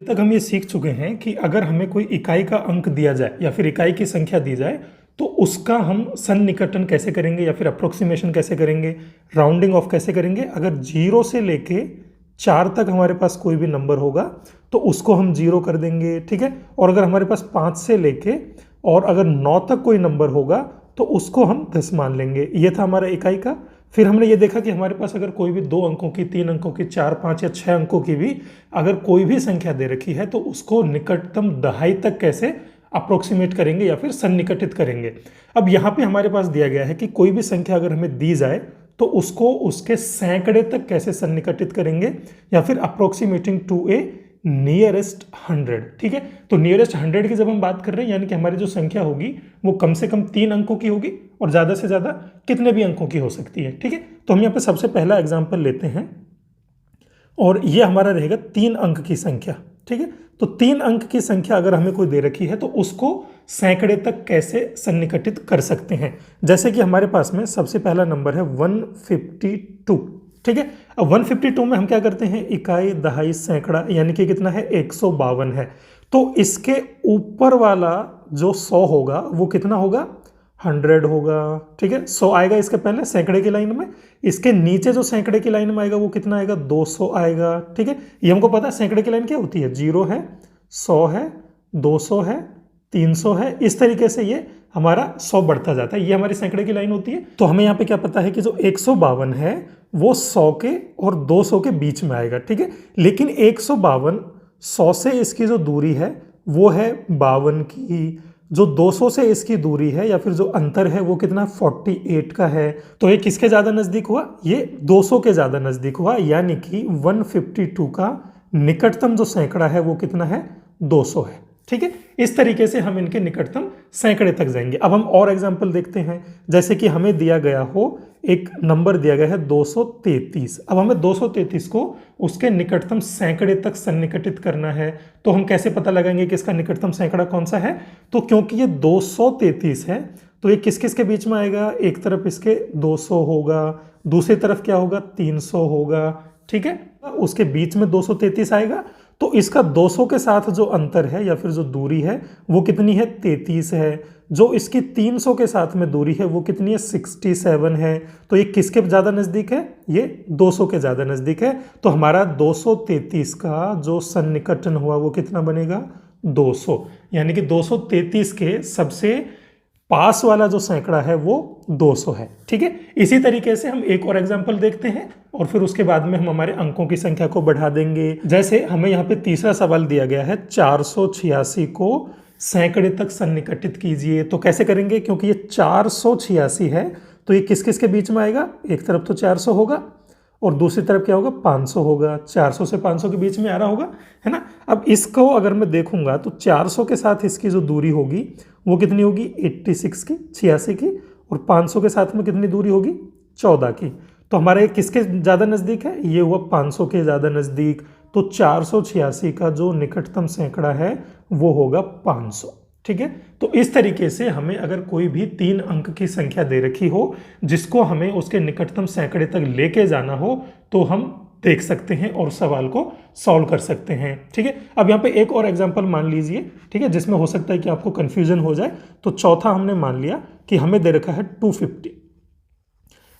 तक हम ये सीख चुके हैं कि अगर हमें कोई इकाई का अंक दिया जाए या फिर इकाई की संख्या दी जाए तो उसका हम सन्निकटन कैसे करेंगे या फिर अप्रोक्सीमेशन कैसे करेंगे, राउंडिंग ऑफ कैसे करेंगे। अगर 0 से लेके 4 तक हमारे पास कोई भी नंबर होगा तो उसको हम 0 कर देंगे, ठीक है। और अगर हमारे पास 5 से लेके और अगर 9 तक कोई नंबर होगा तो उसको हम 10 मान लेंगे। ये था हमारा इकाई का। फिर हमने ये देखा कि हमारे पास अगर कोई भी 2 अंकों की, 3 अंकों की, 4, 5 या 6 अंकों की भी अगर कोई भी संख्या दे रखी है तो उसको निकटतम दहाई तक कैसे अप्रोक्सीमेट करेंगे या फिर सन्निकटित करेंगे। अब यहाँ पे हमारे पास दिया गया है कि कोई भी संख्या अगर हमें दी जाए तो उसको उसके सैकड़े तक कैसे सन्निकटित करेंगे या फिर अप्रोक्सीमेटिंग टू ए नियरेस्ट 100, ठीक है। तो नियरेस्ट 100 की जब हम बात कर रहे हैं यानी कि हमारी जो संख्या होगी वो कम से कम 3 अंकों की होगी और ज़्यादा से ज़्यादा कितने भी अंकों की हो सकती है, ठीक है। तो हम यहाँ पे सबसे पहला एग्जाम्पल लेते हैं और ये हमारा रहेगा 3 अंक की संख्या, ठीक है। तो 3 अंक की संख्या अगर हमें कोई दे रखी है तो उसको सैकड़े तक कैसे सन्निकटित कर सकते हैं। जैसे कि हमारे पास में सबसे पहला नंबर है 152, ठीक है। अब 152 में हम क्या करते हैं, इकाई, दहाई, सैकड़ा, यानी कि कितना है 152 है। तो इसके ऊपर वाला जो 100 होगा वो कितना होगा, 100 होगा, ठीक है। 100 आएगा इसके पहले सैकड़े की लाइन में। इसके नीचे जो सैकड़े की लाइन में आएगा वो कितना आएगा, 200 आएगा, ठीक है। ये हमको पता है सैकड़े की लाइन क्या होती है, 0 है, 100 है, 200 है, 300 है। इस तरीके से ये हमारा 100 बढ़ता जाता है। ये हमारी सैकड़े की लाइन होती है। तो हमें यहाँ पे क्या पता है कि जो 152 है वो 100 के और 200 के बीच में आएगा, ठीक है। लेकिन 152 100 से इसकी जो दूरी है वो है 52 की, जो 200 से इसकी दूरी है या फिर जो अंतर है वो कितना 48 का है। तो ये किसके ज़्यादा नज़दीक हुआ, ये 200 के ज़्यादा नज़दीक हुआ, यानी कि 152 का निकटतम जो सैकड़ा है वो कितना है, 200 है, ठीक है। इस तरीके से हम इनके निकटतम सैकड़े तक जाएंगे। अब हम और एग्जाम्पल देखते हैं। जैसे कि हमें दिया गया हो, एक नंबर दिया गया है 233। अब हमें 233 को उसके निकटतम सैकड़े तक सन्निकटित करना है। तो हम कैसे पता लगाएंगे कि इसका निकटतम सैकड़ा कौन सा है। तो क्योंकि ये 233 है तो ये किस किस के बीच में आएगा, एक तरफ इसके 200 होगा, दूसरी तरफ क्या होगा, 300 होगा, ठीक है। उसके बीच में 233 आएगा। तो इसका 200 के साथ जो अंतर है या फिर जो दूरी है वो कितनी है, 33 है। जो इसकी 300 के साथ में दूरी है वो कितनी है, 67 है। तो ये किसके ज़्यादा नज़दीक है, ये 200 के ज़्यादा नज़दीक है। तो हमारा 233 का जो सन्निकटन हुआ वो कितना बनेगा, 200। यानी कि 233 के सबसे पास वाला जो सैकड़ा है वो 200 है, ठीक है। इसी तरीके से हम एक और एग्जांपल देखते हैं और फिर उसके बाद में हम हमारे अंकों की संख्या को बढ़ा देंगे। जैसे हमें यहाँ पे तीसरा सवाल दिया गया है, 486 को सैकड़े तक सन्निकटित कीजिए। तो कैसे करेंगे, क्योंकि ये 486 है तो ये किस किस के बीच में आएगा, एक तरफ तो 400 होगा और दूसरी तरफ क्या होगा, 500 होगा। 400 से 500 के बीच में आ रहा होगा, है ना। अब इसको अगर मैं देखूंगा तो 400 के साथ इसकी जो दूरी होगी वो कितनी होगी, 86 की, 86 की, और 500 के साथ में कितनी दूरी होगी, 14 की। तो हमारा ये किसके ज़्यादा नज़दीक है, ये हुआ 500 के ज़्यादा नज़दीक। तो 486 का जो निकटतम सैकड़ा है वो होगा 500, ठीक है। तो इस तरीके से हमें अगर कोई भी 3 अंक की संख्या दे रखी हो जिसको हमें उसके निकटतम सैकड़े तक लेके जाना हो तो हम देख सकते हैं और सवाल को सॉल्व कर सकते हैं, ठीक है। अब यहाँ पे एक और एग्जांपल मान लीजिए, ठीक है, जिसमें हो सकता है कि आपको कंफ्यूजन हो जाए। तो चौथा हमने मान लिया कि हमें दे रखा है 250,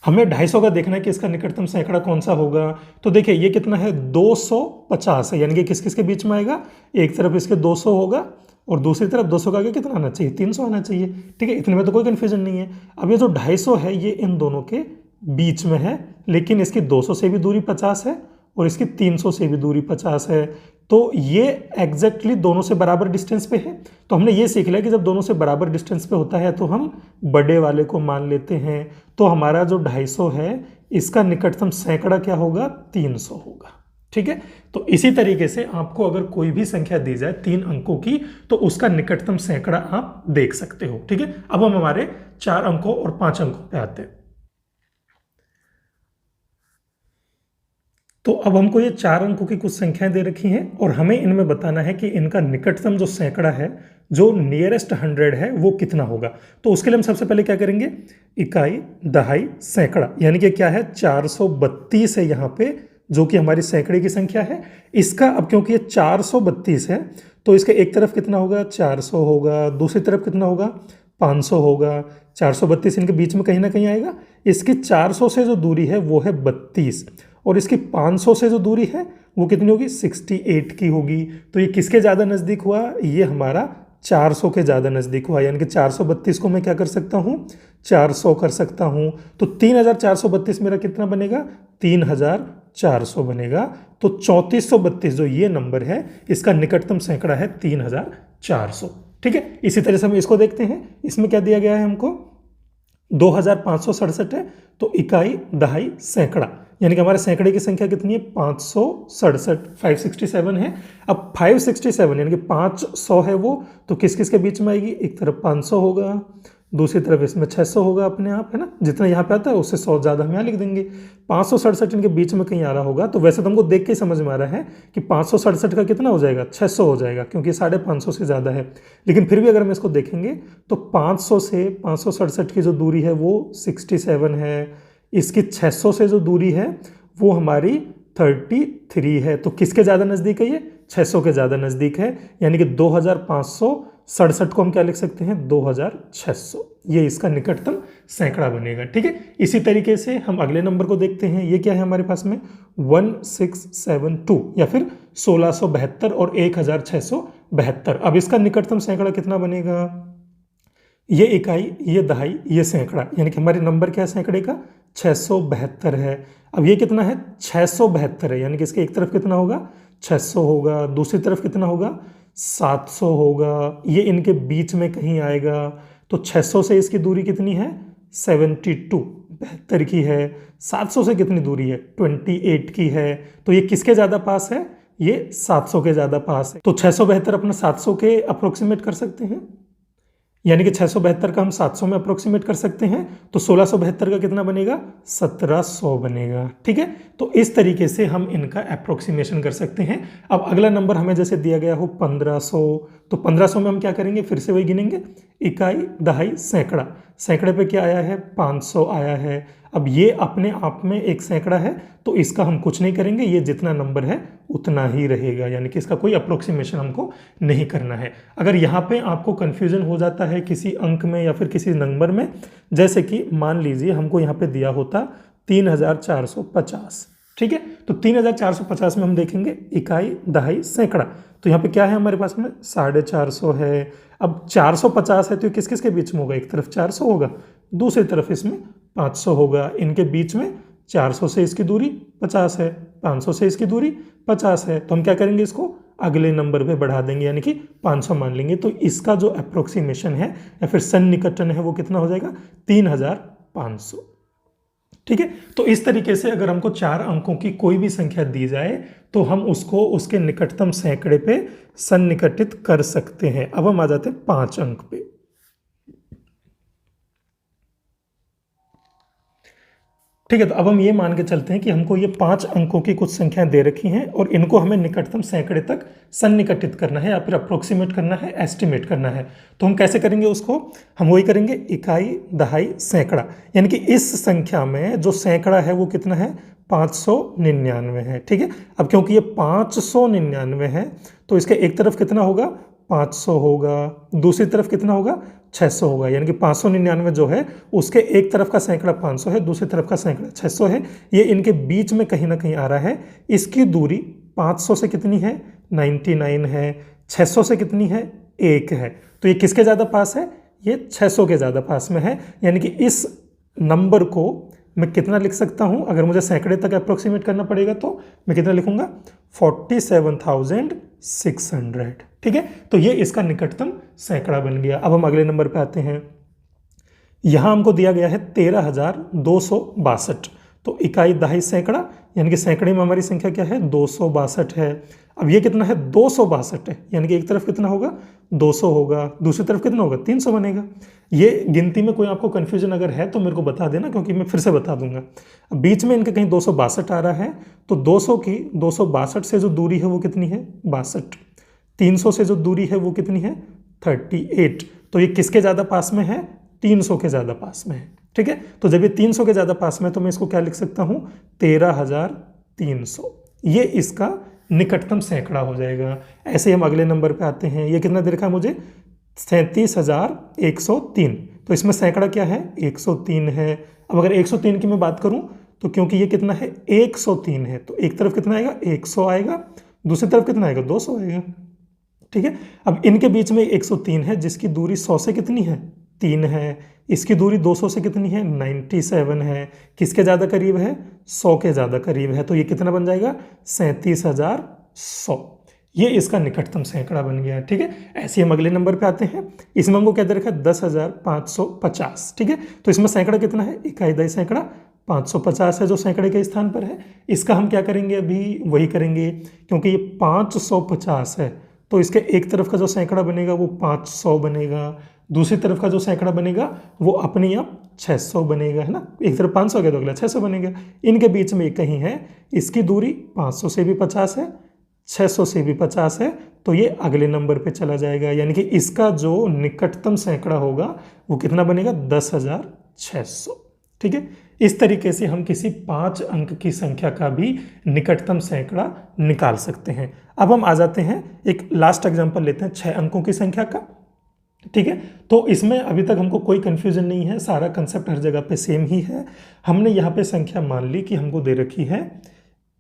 हमें 250 का देखना है कि इसका निकटतम सैकड़ा कौन सा होगा। तो देखिए ये कितना है, 250 है, यानी कि किस किस के बीच में आएगा, एक तरफ इसके 200 होगा और दूसरी तरफ 200 का आगे कितना आना चाहिए, 300 आना चाहिए, ठीक है। इतने में तो कोई कन्फ्यूजन नहीं है। अब ये जो 250 है ये इन दोनों के बीच में है, लेकिन इसकी 200 से भी दूरी 50 है और इसकी 300 से भी दूरी 50 है। तो ये एग्जैक्टली दोनों से बराबर डिस्टेंस पे है। तो हमने ये सीख लिया कि जब दोनों से बराबर डिस्टेंस पे होता है तो हम बड़े वाले को मान लेते हैं। तो हमारा जो 250 है इसका निकटतम सैकड़ा क्या होगा, 300 होगा, ठीक है। तो इसी तरीके से आपको अगर कोई भी संख्या दी जाए 3 अंकों की तो उसका निकटतम सैकड़ा आप देख सकते हो, ठीक है। अब हम हमारे 4 अंकों और 5 अंकों पे आते हैं। तो अब हमको ये 4 अंकों की कुछ संख्याएं दे रखी हैं और हमें इनमें बताना है कि इनका निकटतम जो सैकड़ा है, जो नियरेस्ट 100 है, वो कितना होगा। तो उसके लिए हम सबसे पहले क्या करेंगे, इकाई, दहाई, सैकड़ा, यानी कि क्या है, 432 है यहाँ पे जो कि हमारी सैकड़े की संख्या है। इसका अब क्योंकि ये 432 है तो इसके एक तरफ कितना होगा 400 होगा, दूसरी तरफ कितना होगा 500 होगा, 432 इनके बीच में कहीं ना कहीं आएगा। इसकी 400 से जो दूरी है वो है 32 और इसकी 500 से जो दूरी है वो कितनी होगी 68 की होगी। तो ये किसके ज़्यादा नज़दीक हुआ, ये हमारा 400 के ज़्यादा नज़दीक हुआ, यानी कि 432 को मैं क्या कर सकता हूँ 400 कर सकता हूँ। तो 3432 मेरा कितना बनेगा 3400 बनेगा। तो 3432 जो ये नंबर है इसका निकटतम सैकड़ा है 3400। ठीक है, इसी तरह से हम इसको देखते हैं। इसमें क्या दिया गया है हमको 2567 है, तो इकाई दहाई सैकड़ा, यानी कि हमारे सैकड़े की संख्या कितनी है 567, 567 है। अब 567 यानी कि 500 है वो, तो किस किस के बीच में आएगी, एक तरफ 500 होगा, दूसरी तरफ इसमें 600 होगा अपने आप, है ना, जितना यहाँ पे आता है उससे 100 ज़्यादा हम यहाँ लिख देंगे। 567 इनके बीच में कहीं आ रहा होगा, तो वैसे तो हमको देख के ही समझ में आ रहा है कि 567 का कितना हो जाएगा 600 हो जाएगा, क्योंकि 550 से ज़्यादा है। लेकिन फिर भी अगर हम इसको देखेंगे तो 500 से 567 की जो दूरी है वो 67 है, इसकी 600 से जो दूरी है वो हमारी 33 है। तो किसके ज़्यादा नज़दीक है, ये 600 के ज़्यादा नज़दीक है, यानी कि 2567 को हम क्या लिख सकते हैं 2600, ये इसका निकटतम सैकड़ा बनेगा। ठीक है, इसी तरीके से हम अगले नंबर को देखते हैं। ये क्या है हमारे पास में 1672 या फिर 1672 और 1672। अब इसका निकटतम सैकड़ा कितना बनेगा, ये इकाई, ये दहाई, ये सैकड़ा, यानी कि हमारे नंबर क्या है सैकड़े का 672 है। अब ये कितना है 672 है, यानी कि इसके एक तरफ कितना होगा 600 होगा, दूसरी तरफ कितना होगा 700 होगा, ये इनके बीच में कहीं आएगा। तो 600 से इसकी दूरी कितनी है 72, 72 की है। 700 से कितनी दूरी है 28 की है। तो ये किसके ज़्यादा पास है, ये 700 के ज़्यादा पास है। तो 672 अपना 700 के अप्रोक्सीमेट कर सकते हैं, यानी कि 672 का हम 700 में अप्रोक्सीमेट कर सकते हैं। तो 1672 का कितना बनेगा 1700 बनेगा। ठीक है, तो इस तरीके से हम इनका अप्रोक्सीमेशन कर सकते हैं। अब अगला नंबर हमें जैसे दिया गया हो 1500, तो 1500 में हम क्या करेंगे, फिर से वही गिनेंगे, इकाई दहाई सैकड़ा, सैकड़े पे क्या आया है 500 आया है। अब ये अपने आप में एक सैकड़ा है, तो इसका हम कुछ नहीं करेंगे, ये जितना नंबर है उतना ही रहेगा, यानी कि इसका कोई अप्रोक्सीमेशन हमको नहीं करना है। अगर यहाँ पे आपको कन्फ्यूजन हो जाता है किसी अंक में या फिर किसी नंबर में, जैसे कि मान लीजिए हमको यहाँ पे दिया होता 3450, ठीक है, तो 3450 में हम देखेंगे इकाई दहाई सैकड़ा, तो यहाँ पे क्या है हमारे पास में 450 है। अब 450 है तो किस किस के बीच में होगा, एक तरफ 400 होगा, दूसरी तरफ इसमें 500 होगा, इनके बीच में 400 से इसकी दूरी 50 है, 500 से इसकी दूरी 50 है। तो हम क्या करेंगे, इसको अगले नंबर पे बढ़ा देंगे, यानी कि 500 मान लेंगे। तो इसका जो अप्रोक्सीमेशन है या फिर सन्निकटन है वो कितना हो जाएगा 3500। ठीक है, तो इस तरीके से अगर हमको 4 अंकों की कोई भी संख्या दी जाए तो हम उसको उसके निकटतम सैकड़े पे सन्निकटित कर सकते हैं। अब हम आ जाते हैं 5 अंक पे। ठीक है, तो अब हम ये मान के चलते हैं कि हमको ये 5 अंकों की कुछ संख्याएं दे रखी हैं और इनको हमें निकटतम सैकड़े तक सन्निकटित करना है या फिर अप्रोक्सीमेट करना है, एस्टिमेट करना है। तो हम कैसे करेंगे उसको, हम वही करेंगे इकाई दहाई सैकड़ा, यानी कि इस संख्या में जो सैकड़ा है वो कितना है 599 है। ठीक है, अब क्योंकि ये 599 है तो इसके एक तरफ कितना होगा 500 होगा, दूसरी तरफ कितना होगा 600 होगा, यानी कि 599 जो है उसके एक तरफ का सैकड़ा 500 है, दूसरी तरफ का सैकड़ा 600 है, ये इनके बीच में कहीं ना कहीं आ रहा है। इसकी दूरी 500 से कितनी है 99 है, 600 से कितनी है 1 है, तो ये किसके ज़्यादा पास है, ये 600 के ज़्यादा पास में है। यानी कि इस नंबर को मैं कितना लिख सकता हूँ, अगर मुझे सैकड़े तक अप्रोक्सीमेट करना पड़ेगा तो मैं कितना लिखूंगा 47,600। ठीक है, तो ये इसका निकटतम सैकड़ा बन गया। अब हम अगले नंबर पे आते हैं। यहाँ हमको दिया गया है 13,262, तो इकाई दहाई सैकड़ा, यानी कि सैकड़े में हमारी संख्या क्या है 262 है। अब ये कितना है 262 है, यानी कि एक तरफ कितना होगा 200 होगा, दूसरी तरफ कितना होगा 300 बनेगा। ये गिनती में कोई आपको कन्फ्यूजन अगर है तो मेरे को बता देना, क्योंकि मैं फिर से बता दूंगा। अब बीच में इनके कहीं 262 आ रहा है, तो 200 की 262 से जो दूरी है वो कितनी है 62, 300 से जो दूरी है वो कितनी है 38, तो ये किसके ज़्यादा पास में है 300 के ज़्यादा पास में है। ठीक है, तो जब ये 300 के ज़्यादा पास में है तो मैं इसको क्या लिख सकता हूँ 13,000 300। ये इसका निकटतम सैकड़ा हो जाएगा। ऐसे हम अगले नंबर पे आते हैं। ये कितना दे रखा है मुझे? 37,103। तो इसमें सैकड़ा क्या है? 103 है। अब अगर 103 की मैं बात करूं तो क्योंकि ये कितना है? 103 है, तो एक तरफ कितना आएगा? 100 आएगा, दूसरी तरफ कितना आएगा? 200 आएगा। ठीक है। अब इनके बीच में 103 है जिसकी दूरी 100 से कितनी है? 3 है। इसकी दूरी 200 से कितनी है? 97 है। किसके ज़्यादा करीब है? 100 के ज़्यादा करीब है। तो ये कितना बन जाएगा? 37,100। ये इसका निकटतम सैकड़ा बन गया। ठीक है। ऐसे हम अगले नंबर पे आते हैं। इसमें हमको क्या दे रखा है? 10,550। ठीक है। तो इसमें सैकड़ा कितना है? इकाई दही सैकड़ा 550 है जो सैकड़े के स्थान पर है। इसका हम क्या करेंगे? अभी वही करेंगे, क्योंकि ये 550 है तो इसके एक तरफ का जो सैकड़ा बनेगा वो 500 बनेगा, दूसरी तरफ का जो सैकड़ा बनेगा वो अपने आप 600 बनेगा, है ना। एक तरफ 500 गया तो अगला 600 बनेगा। इनके बीच में कहीं है, इसकी दूरी 500 से भी 50 है, 600 से भी 50 है, तो ये अगले नंबर पे चला जाएगा। यानी कि इसका जो निकटतम सैकड़ा होगा वो कितना बनेगा? 10,600। ठीक है। इस तरीके से हम किसी 5 अंक की संख्या का भी निकटतम सैकड़ा निकाल सकते हैं। अब हम आ जाते हैं, एक लास्ट एग्जांपल लेते हैं 6 अंकों की संख्या का। ठीक है। तो इसमें अभी तक हमको कोई कंफ्यूजन नहीं है, सारा कंसेप्ट हर जगह पे सेम ही है। हमने यहाँ पे संख्या मान ली कि हमको दे रखी है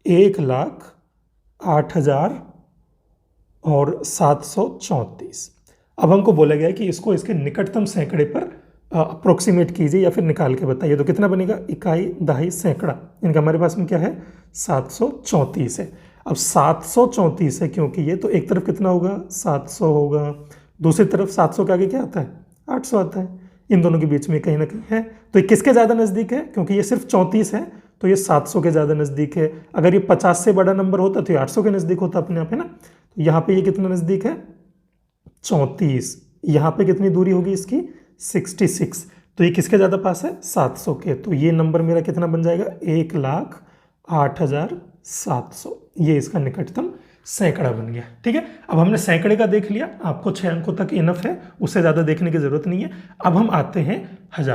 1,08,734। अब हमको बोला गया है कि इसको इसके निकटतम सैकड़े पर अप्रोक्सीमेट कीजिए या फिर निकाल के बताइए। तो कितना बनेगा? इकाई दहाई सैकड़ा। इनका हमारे पास में क्या है? 734 है। अब 734 है क्योंकि ये, तो एक तरफ कितना होगा? 700 होगा, दूसरी तरफ 700 के आगे क्या आता है? 800 आता है। इन दोनों के बीच में कहीं ना कहीं है, तो ये किसके ज़्यादा नज़दीक है? क्योंकि ये सिर्फ 34 है तो ये 700 के ज़्यादा नज़दीक है। अगर ये 50 से बड़ा नंबर होता तो ये 800 के नज़दीक होता अपने आप, है ना। तो यहाँ पे ये कितना नज़दीक है? 34। यहाँ पे कितनी दूरी होगी इसकी? 66। तो ये किसके ज़्यादा पास है? 700 के। तो ये नंबर मेरा कितना बन जाएगा? 1,08,700। ये इसका निकटतम सैकड़ा बन गया। ठीक है। अब हमने सैकड़े का देख लिया, आपको 6 अंकों तक इनफ है, उससे ज़्यादा देखने की ज़रूरत नहीं है। अब हम आते हैं 1000।